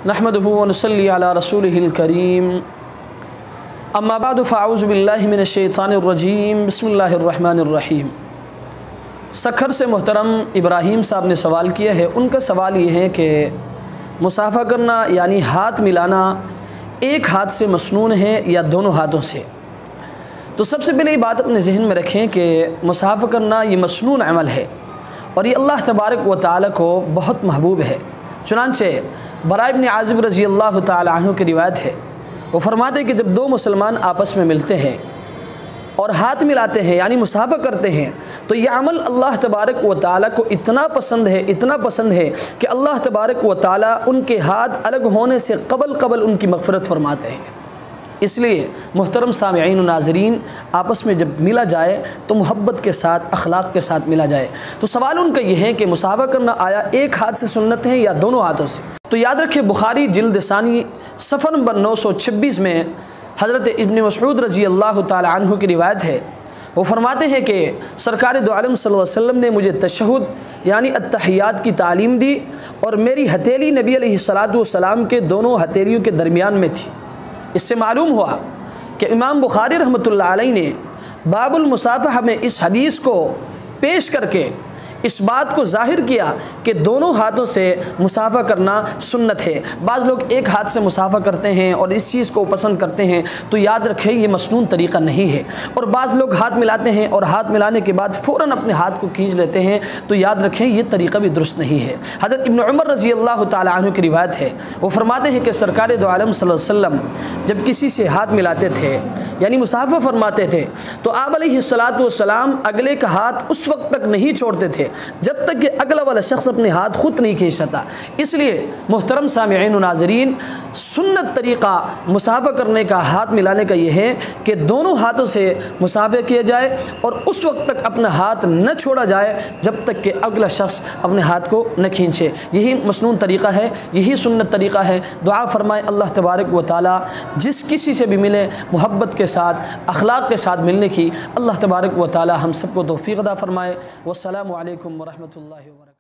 نحمدہ و نصلی علی رسولہ الکریم اما بعد فاعوذ باللہ من الشیطان الرجیم بسم اللہ الرحمن الرحیم۔ سکھر سے محترم ابراہیم صاحب نے سوال کیا ہے۔ ان کا سوال یہ ہے کہ مصافحہ کرنا یعنی ہاتھ ملانا ایک ہاتھ سے مسنون ہے یا دونوں ہاتھوں سے؟ تو سب سے پہلے یہ بات اپنے ذہن میں رکھیں کہ مصافحہ کرنا یہ مسنون عمل ہے اور یہ اللہ تبارک و تعالی کو بہت محبوب ہے۔ چنانچہ براء ابن عازب رضی اللہ تعالی عنہ کی روایت ہے، وہ فرماتے ہیں کہ جب دو مسلمان آپس میں ملتے ہیں اور ہاتھ ملاتے ہیں یعنی مصافحہ کرتے ہیں تو یہ عمل اللہ تبارک و تعالی کو اتنا پسند ہے کہ اللہ تبارک و تعالی ان کے ہاتھ الگ ہونے سے قبل ان کی مغفرت فرماتے ہیں۔ اس لیے محترم سامعین و ناظرین، آپس میں جب ملا جائے تو محبت کے ساتھ، اخلاق کے ساتھ ملا جائے۔ تو سوال ان کا یہ ہے کہ مصافحہ کرنا آیا ایک ہاتھ سے سنت ہے یا دونوں ہاتھوں سے؟ تو یاد رکھیں، بخاری جلد ثانی صفحہ نمبر 926 میں حضرت ابن مسعود رضی اللہ تعالی عنہ کی روایت ہے، وہ فرماتے ہیں کہ سرکار دو عالم صلی اللہ علیہ وسلم نے مجھے تشہد یعنی التحیات کی تعلیم دی اور میری ہتھیلی نبی علیہ السلام کے دونوں ہتھیلیوں کے درمیان میں تھی۔ اس سے معلوم ہوا کہ امام بخاری رحمۃ اللہ علیہ نے باب المصافحہ میں اس حدیث کو پیش کر کے اس بات کو ظاہر کیا کہ دونوں ہاتھوں سے مصافحہ کرنا سنت ہے۔ بعض لوگ ایک ہاتھ سے مصافحہ کرتے ہیں اور اس چیز کو پسند کرتے ہیں، تو یاد رکھیں یہ مسنون طریقہ نہیں ہے۔ اور بعض لوگ ہاتھ ملاتے ہیں اور ہاتھ ملانے کے بعد فوراً اپنے ہاتھ کو کھینچ لیتے ہیں، تو یاد رکھیں یہ طریقہ بھی درست نہیں ہے۔ حضرت ابن عمر رضی اللہ تعالی عنہ کی روایت ہے، وہ فرماتے ہیں کہ سرکار دو عالم صلی اللہ علیہ وسلم جب کسی سے ہاتھ ملاتے تھے یعنی مصافحہ فرماتے تھے تو آپ علیہ السلام اگلے کا ہاتھ اس وقت تک نہیں چھوڑتے تھے جب تک کہ اگلا والا شخص اپنے ہاتھ خود نہیں کھینچتا۔ اس لیے محترم سامعین و ناظرین، سنت طریقہ مصافحہ کرنے کا، ہاتھ ملانے کا یہ ہے کہ دونوں ہاتھوں سے مصافحہ کیا جائے اور اس وقت تک اپنا ہاتھ نہ چھوڑا جائے جب تک کہ اگلا شخص اپنے ہاتھ کو نہ کھینچے۔ یہی مسنون طریقہ ہے، یہی سنت طریقہ ہے۔ دعا فرمائے اللہ تبارک و تعالی جس کسی سے بھی ملے محبت کے ساتھ، اخلاق کے ساتھ ملنے کی اللہ تبارک و تعالی ہم سب کو توفیق عطا فرمائے۔ والسلام علیکم ورحمۃ اللہ وبرکاتہ۔